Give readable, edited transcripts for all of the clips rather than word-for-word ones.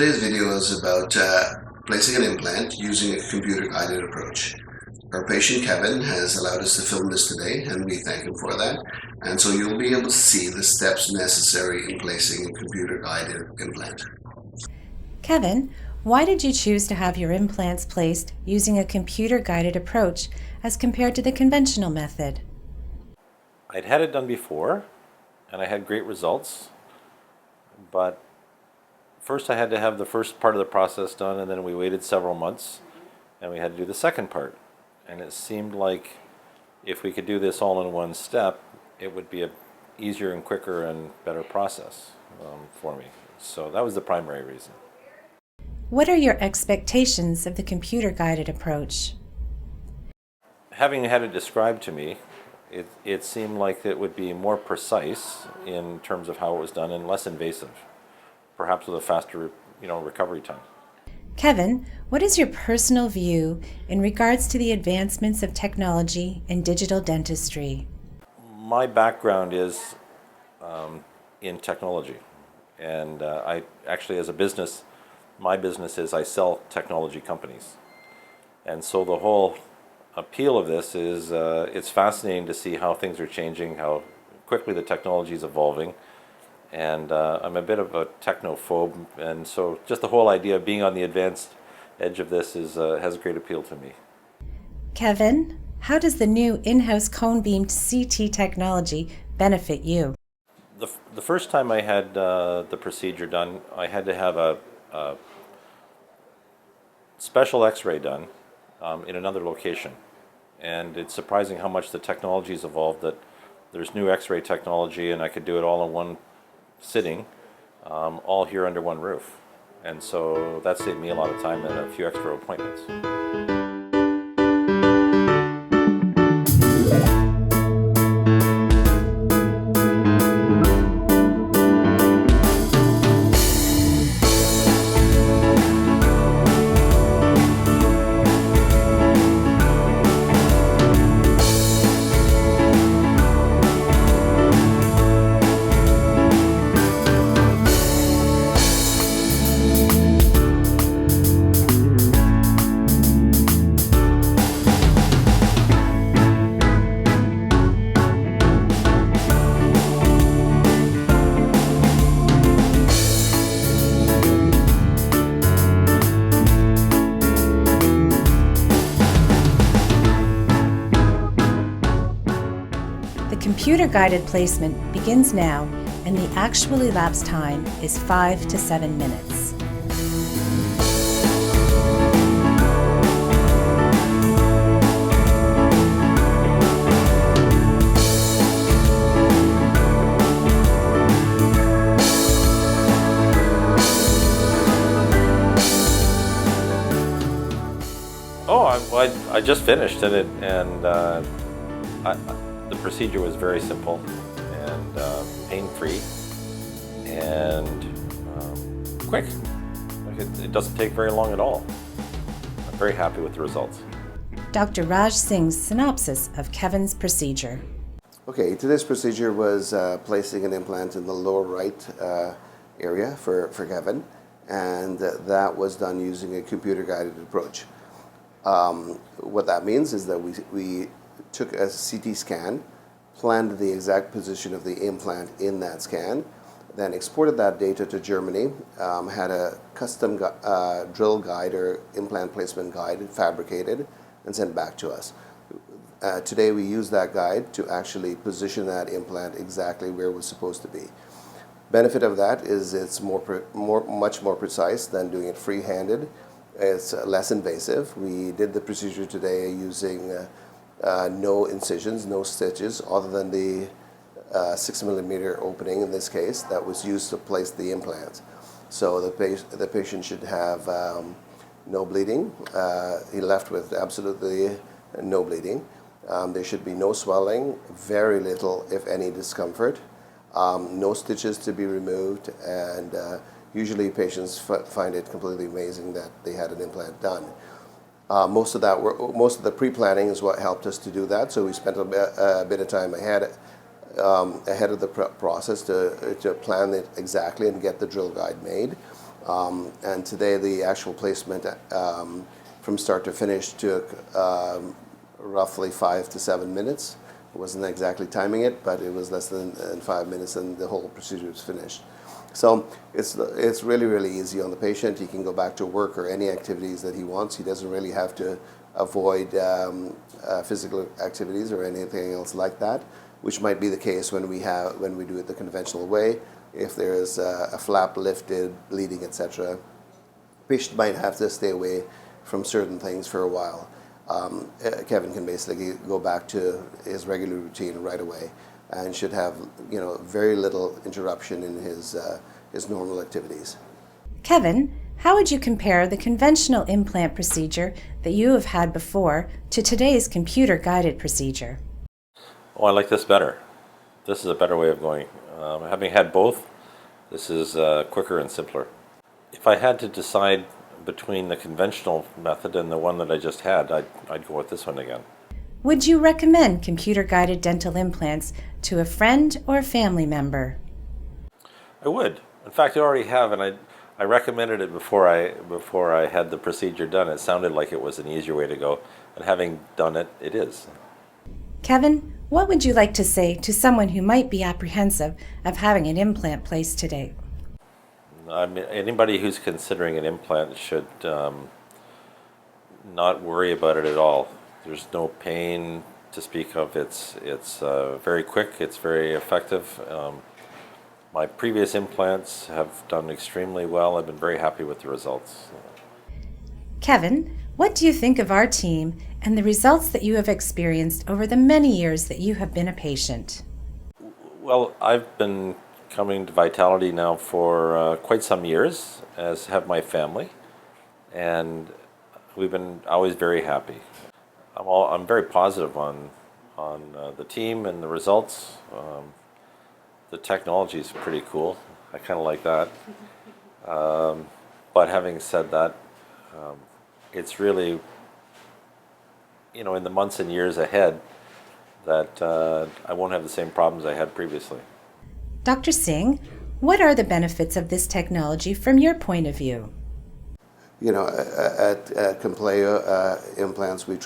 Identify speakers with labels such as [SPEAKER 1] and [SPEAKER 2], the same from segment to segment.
[SPEAKER 1] Today's video is about placing an implant using a computer-guided approach. Our patient Kevin has allowed us to film this today, and we thank him for that. And so you'll be able to see the steps necessary in placing a computer-guided implant.
[SPEAKER 2] Kevin, why did you choose to have your implants placed using a computer-guided approach as compared to the conventional method?
[SPEAKER 3] I'd had it done before, and I had great results, but first I had to have the first part of the process done, and then we waited several months, and we had to do the second part. And it seemed like if we could do this all in one step, it would be a easier and quicker and better process for me. So that was the primary reason.
[SPEAKER 2] What are your expectations of the computer-guided approach?
[SPEAKER 3] Having had it described to me, it seemed like it would be more precise in terms of how it was done and less invasive, perhaps with a faster, recovery time.
[SPEAKER 2] Kevin, what is your personal view in regards to the advancements of technology in digital dentistry?
[SPEAKER 3] My background is in technology, and I actually, as a business, my business is I sell technology companies. And so the whole appeal of this is it's fascinating to see how things are changing, how quickly the technology is evolving. And I'm a bit of a technophobe, and so just the whole idea of being on the advanced edge of this has great appeal to me.
[SPEAKER 2] Kevin, how does the new in-house cone-beamed CT technology benefit you?
[SPEAKER 3] The first time I had the procedure done, I had to have a special x-ray done in another location. And it's surprising how much the technology's evolved, that there's new x-ray technology and I could do it all in one sitting, all here under one roof. And so that saved me a lot of time and a few extra appointments.
[SPEAKER 2] Computer-guided placement begins now, and the actual elapsed time is 5 to 7 minutes.
[SPEAKER 3] I just finished it, and the procedure was very simple and pain-free and quick. It doesn't take very long at all. I'm very happy with the results.
[SPEAKER 2] Dr. Raj Singh's synopsis of Kevin's procedure.
[SPEAKER 1] Okay, today's procedure was placing an implant in the lower right area for Kevin, and that was done using a computer-guided approach. What that means is that we took a CT scan, planned the exact position of the implant in that scan, then exported that data to Germany, had a custom drill guide or implant placement guide fabricated and sent back to us. Today we use that guide to actually position that implant exactly where it was supposed to be. Benefit of that is it's much more precise than doing it free-handed. It's less invasive. We did the procedure today using no incisions, no stitches, other than the 6 millimeter opening in this case that was used to place the implant. So the patient should have no bleeding. He left with absolutely no bleeding. There should be no swelling, very little, if any, discomfort, no stitches to be removed, and usually patients find it completely amazing that they had an implant done. Most of the pre-planning is what helped us to do that. So we spent a bit of time ahead of the process to plan it exactly and get the drill guide made. And today the actual placement from start to finish took roughly 5 to 7 minutes. I wasn't exactly timing it, but it was less than 5 minutes and the whole procedure was finished. So it's really, really easy on the patient. He can go back to work or any activities that he wants. He doesn't really have to avoid physical activities or anything else like that, which might be the case when we do it the conventional way. If there is a flap lifted, bleeding, etc., patient might have to stay away from certain things for a while. Kevin can basically go back to his regular routine right away, and should have very little interruption in his normal activities.
[SPEAKER 2] Kevin, how would you compare the conventional implant procedure that you have had before to today's computer-guided procedure?
[SPEAKER 3] Oh, I like this better. This is a better way of going. Having had both, this is quicker and simpler. If I had to decide between the conventional method and the one that I just had, I'd go with this one again.
[SPEAKER 2] Would you recommend computer-guided dental implants to a friend or a family member?
[SPEAKER 3] I would. In fact, I already have, and I recommended it before I had the procedure done. It sounded like it was an easier way to go, and having done it, it is.
[SPEAKER 2] Kevin, what would you like to say to someone who might be apprehensive of having an implant placed today?
[SPEAKER 3] I mean, anybody who's considering an implant should not worry about it at all. There's no pain to speak of. It's very quick. It's very effective. My previous implants have done extremely well. I've been very happy with the results.
[SPEAKER 2] Kevin, what do you think of our team and the results that you have experienced over the many years that you have been a patient?
[SPEAKER 3] Well, I've been coming to Vitality now for quite some years, as have my family, and we've been always very happy. I'm very positive on the team and the results. The technology is pretty cool. I kind of like that. But having said that, it's really, in the months and years ahead that I won't have the same problems I had previously.
[SPEAKER 2] Dr. Singh, what are the benefits of this technology from your point of view?
[SPEAKER 1] At Compleo Implants, we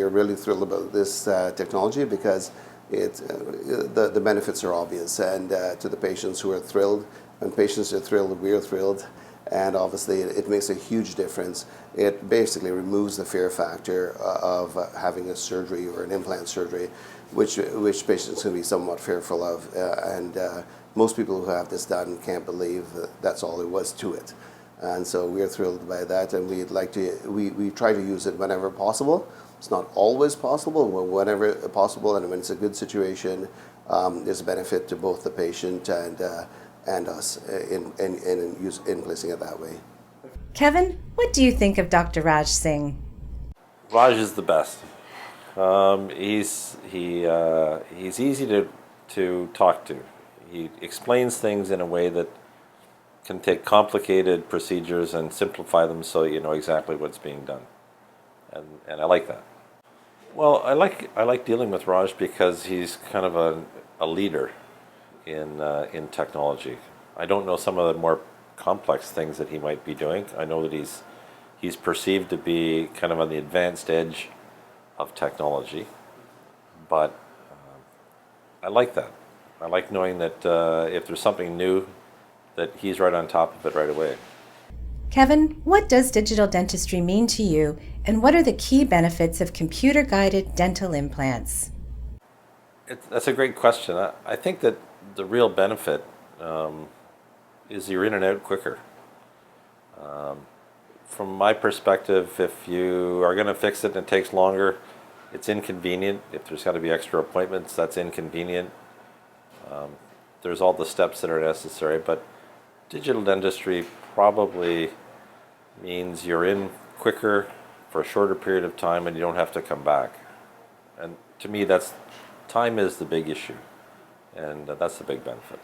[SPEAKER 1] are really thrilled about this technology because the benefits are obvious, and to the patients who are thrilled. When patients are thrilled, we're thrilled, and obviously it makes a huge difference. It basically removes the fear factor of having a surgery or an implant surgery, which patients can be somewhat fearful of, and most people who have this done can't believe that's all there was to it. And so we're thrilled by that, and we try to use it whenever possible. It's not always possible, but whenever possible, and when it's a good situation, there's a benefit to both the patient and us in placing it that way.
[SPEAKER 2] Kevin, what do you think of Dr. Raj Singh?
[SPEAKER 3] Raj is the best. He's easy to talk to. He explains things in a way that can take complicated procedures and simplify them so you know exactly what's being done, and I like that. Well, I like dealing with Raj because he's kind of a leader in technology. I don't know some of the more complex things that he might be doing. I know that he's perceived to be kind of on the advanced edge of technology, but I like that. I like knowing that if there's something new, that he's right on top of it right away.
[SPEAKER 2] Kevin, what does digital dentistry mean to you, and what are the key benefits of computer-guided dental implants?
[SPEAKER 3] That's a great question. I think that the real benefit is you're in and out quicker. From my perspective, if you are going to fix it and it takes longer, it's inconvenient. If there's got to be extra appointments, that's inconvenient. There's all the steps that are necessary, but digital dentistry probably means you're in quicker for a shorter period of time and you don't have to come back. And to me, time is the big issue, and that's the big benefit.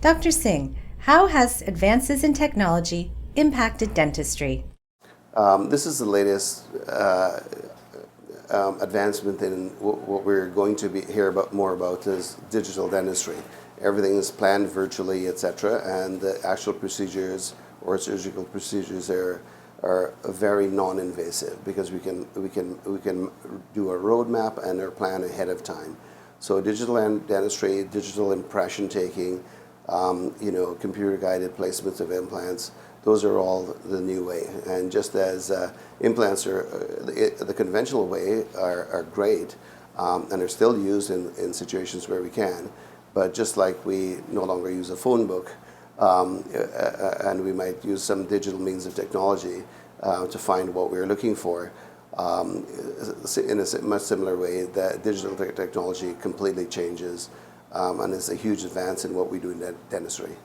[SPEAKER 2] Dr. Singh, how has advances in technology impacted dentistry?
[SPEAKER 1] This is the latest advancement in what we're going to hear more about is digital dentistry. everything is planned virtually, etc., and the actual procedures or surgical procedures are very non-invasive because we can do a roadmap and our plan ahead of time. So digital dentistry, digital impression taking, computer-guided placements of implants, those are all the new way. And just as implants are the conventional way are great and are still used in situations where we can, but just like we no longer use a phone book, and we might use some digital means of technology to find what we're looking for. In a much similar way, that digital technology completely changes and is a huge advance in what we do in dentistry.